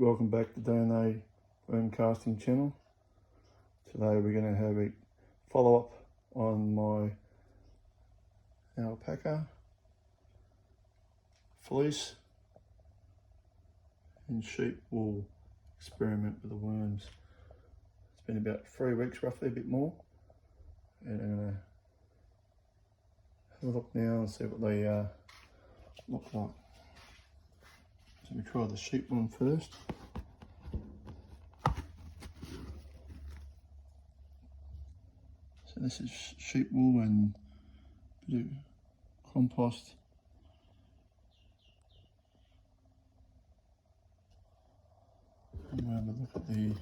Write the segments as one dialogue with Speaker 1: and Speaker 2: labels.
Speaker 1: Welcome back to DNA Worm Casting channel. Today we're going to have a follow-up on my alpaca, fleece and sheep wool experiment with the worms. It's been about 3 weeks roughly, a bit more, and I'm going to have a look now and see what they look like. So we try the sheep one first. So this is sheep wool and a bit of compost. And we'll have a look at the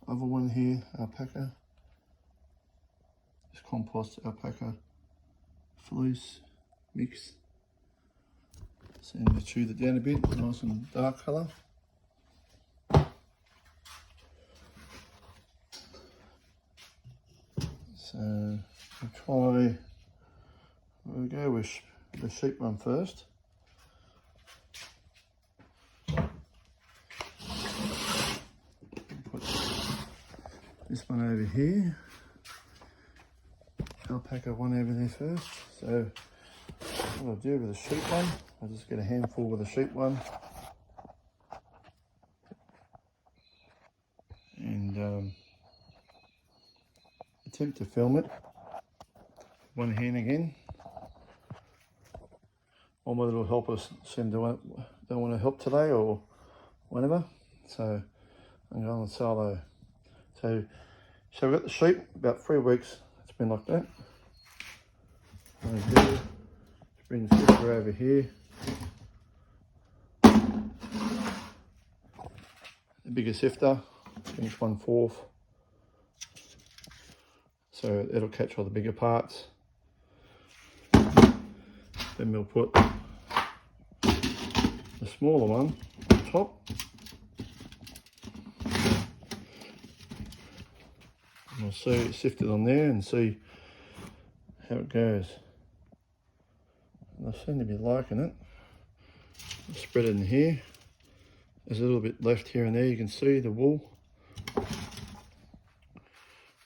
Speaker 1: other one here, alpaca. This compost, alpaca, fleece mix. So I'm going to chew it down a bit, nice and dark colour. So we'll go with the sheep one first. Put this one over here. Alpaca one over there first. So what I'll do with the sheep one, I'll just get a handful with the sheep one. And attempt to film it. One hand again. All my little helpers seem to don't want to help today or whatever. So I'm going solo. So we've got the sheep, about 3 weeks. It's been like that. Just bring the sifter over here. The bigger sifter, finish 1/4. So it'll catch all the bigger parts. Then we'll put the smaller one on top. And we'll sift it on there and see how it goes. And I seem to be liking it. I'll spread it in here. There's a little bit left here and there. You can see the wool.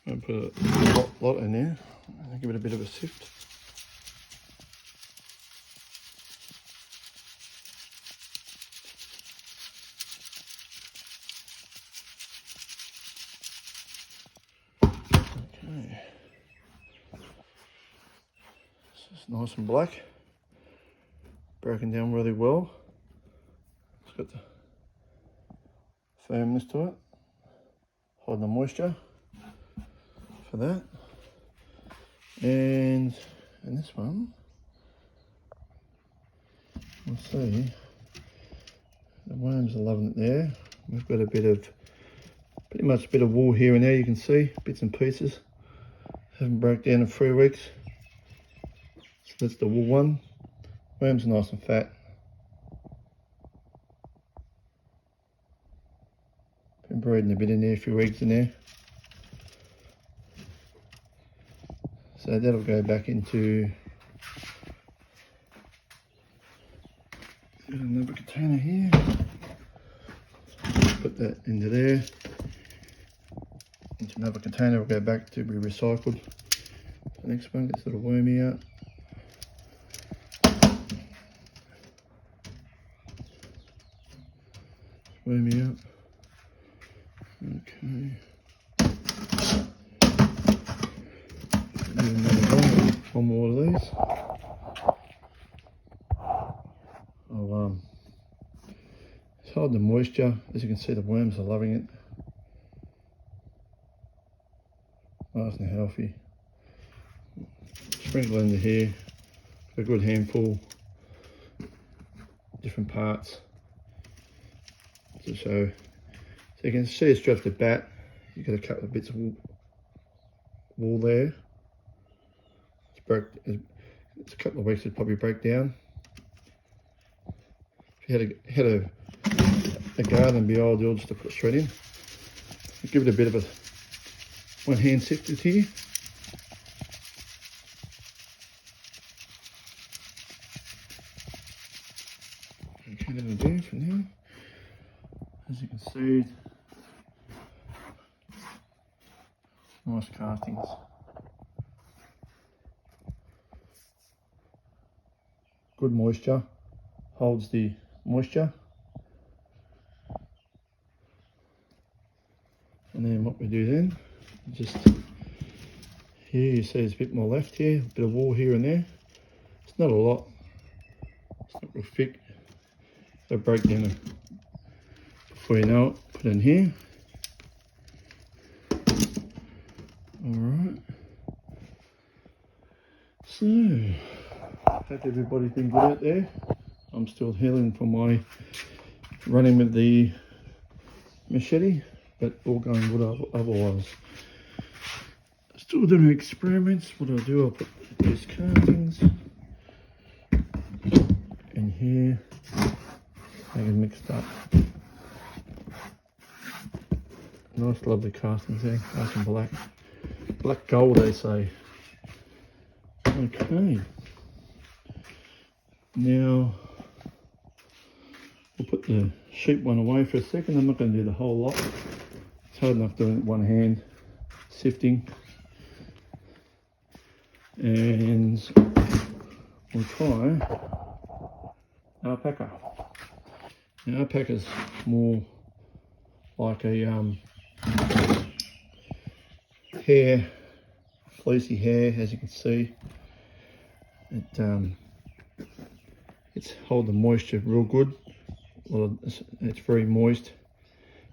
Speaker 1: I'll put a lot in there and give it a bit of a sift. Okay. This is nice and black. Broken down really well. It's got the firmness to it. Hiding the moisture for that. And this one, we'll see, the worms are loving it there. We've got pretty much a bit of wool here and there, you can see, bits and pieces. Haven't broke down in 3 weeks. So that's the wool one. Worms are nice and fat. Been breeding a bit in there, a few eggs in there. So that'll go back into another container here. Put that into there. Into another container, will go back to be recycled. The next one gets a little wormy out. Wormy out. Okay. One more of these. It's hiding the moisture. As you can see, the worms are loving it. Nice and healthy. Sprinkle into here. A good handful. Different parts to show. So you can see it's straight off the bat. You've got a couple of bits of wool there. It's a couple of weeks it'd probably break down. If you had a garden, it'd be ideal just to put straight in. Give it a bit of a one hand sifter here. that'll do for now. As you can see, nice castings. Good moisture, holds the moisture. And then what we do then, just here you see there's a bit more left here, a bit of wool here and there. It's not a lot, it's not real thick. So break down before you know it, put it in here. Alright. So, hope everybody's been good out there. I'm still healing from my running with the machete, but all going good otherwise. Still doing experiments. What I'll do, I'll put these castings in here, make it mixed up. Nice lovely castings there, nice and black. Black gold they say. Okay. Now we'll put the sheep one away for a second. I'm not going to do the whole lot. It's hard enough doing it with one hand, sifting. And we'll try alpaca. Now alpaca's more like a hair, fleecy hair, as you can see. It's hold the moisture real good. Well, it's very moist.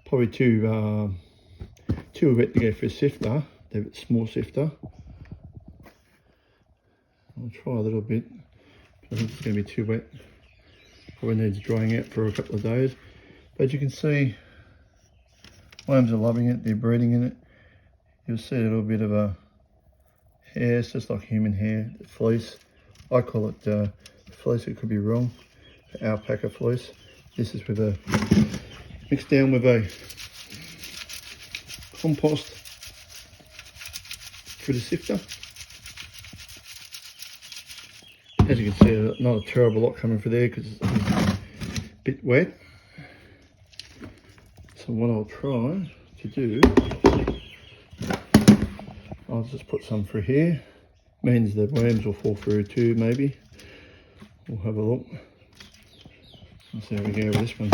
Speaker 1: Probably too wet to go for a sifter. The small sifter. I'll try a little bit. I think it's going to be too wet. Probably needs drying out for a couple of days. But you can see, worms are loving it. They're breeding in it. You'll see a little bit of a hair. It's just like human hair. The fleece. I call it fleece. It could be wrong. Alpaca fleece. This is with a mixed down with a compost for the sifter. As you can see, not a terrible lot coming through there because it's a bit wet. So what I'll try to do, I'll just put some through here. Means the worms will fall through too, maybe. We'll have a look. Let's see how we go with this one.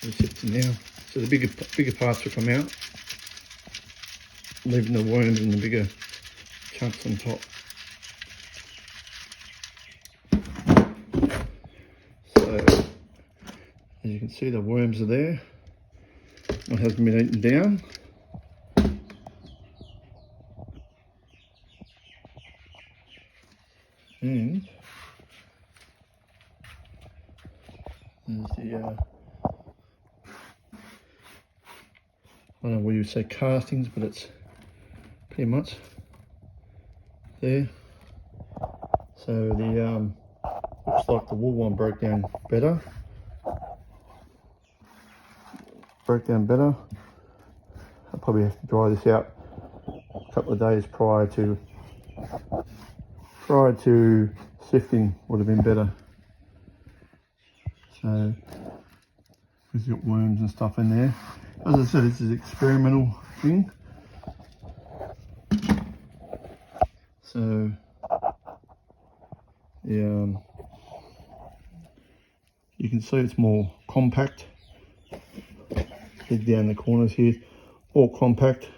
Speaker 1: We're sifting now. So the bigger parts will come out, leaving the worms in the bigger chunks on top. So, as you can see, the worms are there. One hasn't been eaten down. And there's the, I don't know whether you say castings, but it's pretty much there. So the looks like the wool one broke down better. I'll probably have to dry this out a couple of days prior to sifting would have been better. So we've got worms and stuff in there. As I said, this is an experimental thing. So yeah, you can see it's more compact. Dig down the corners here, all compact.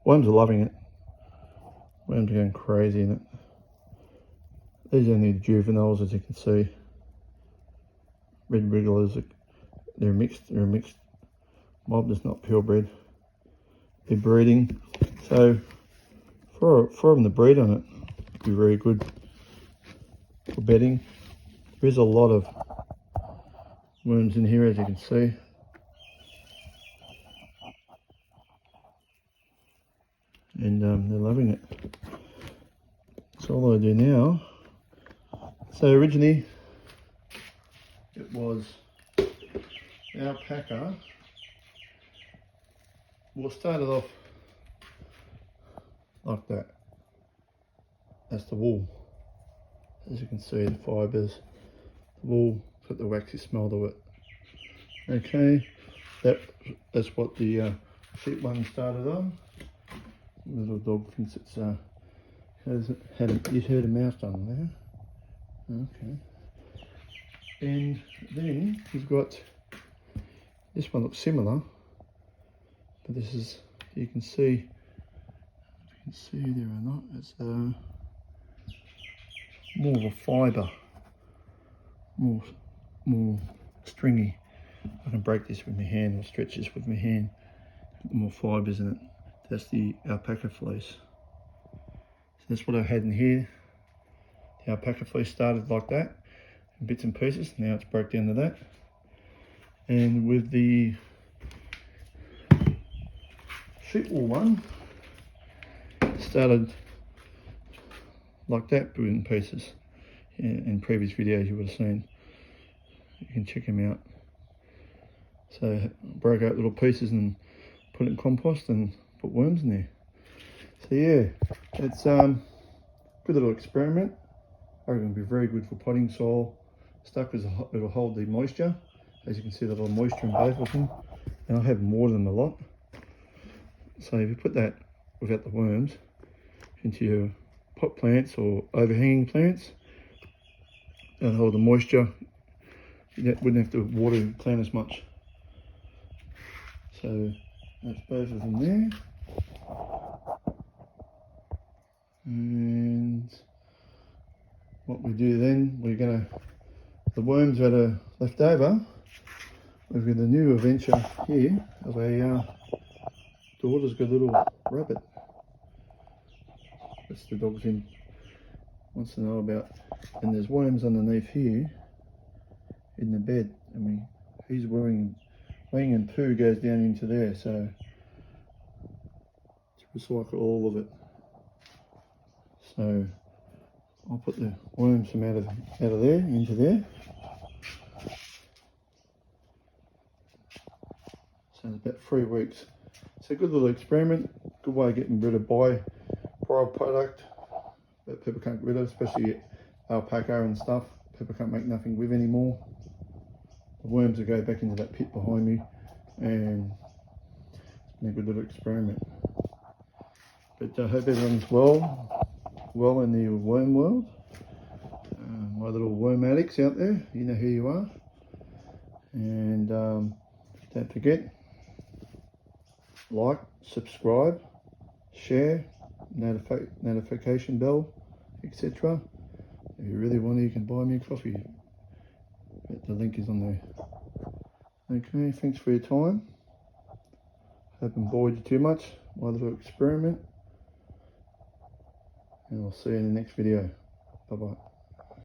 Speaker 1: Worms are loving it. Worms are going crazy in it. These are only the juveniles, as you can see. Red wrigglers, they're a mixed mob, that's not purebred. They're breeding, so for them to breed on it, it'd be very good for bedding. There's a lot of worms in here, as you can see. And they're loving it. So all I do now, so originally it was alpaca. We'll start it off like that. That's the wool. As you can see, the fibres, wool, got the waxy smell to it. Okay, that's what the sheep one started on. The little dog thinks it's he's heard a mouse done there. Okay, and then he's got this one looks similar, but this is, you can see there or not, it's more of a fibre, more stringy. I can break this with my hand or stretch this with my hand. More fibres in it. That's the alpaca fleece. So that's what I had in here. The alpaca fleece started like that, in bits and pieces. Now it's broke down to that. And with the sheep wool one, started like that, but in pieces. In previous videos you would have seen. You can check them out. So I broke out little pieces and put it in compost and put worms in there. So yeah, it's good little experiment. I reckon it'll be very good for potting soil stuff because it'll hold the moisture. As you can see, there's a lot of moisture in both of them, and I have more than a lot. So if you put that without the worms into your pot plants or overhanging plants, that'll hold the moisture. You wouldn't have to water the plant as much. So that's both of them there. And what we do then, we're gonna, the worms that are left over, we've got a new adventure here of a daughter's got a little rabbit. That's the dog's in, wants to know about, and there's worms underneath here in the bed. I mean, he's wearing and poo goes down into there, so to recycle all of it. So I'll put the worms from out of there into there. So it's about 3 weeks. It's a good little experiment, good way of getting rid of byproduct that people can't get rid of, especially alpaca and stuff. People can't make nothing with anymore. The worms will go back into that pit behind me, and it's been a good little experiment. But I hope everyone's well in the worm world. My little worm addicts out there, you know who you are. And don't forget, like, subscribe, share, notification bell, etc. If you really want to, you can buy me a coffee. The link is on there. Okay, thanks for your time. Hope I haven't bored you too much. My little experiment. And I'll see you in the next video. Bye bye.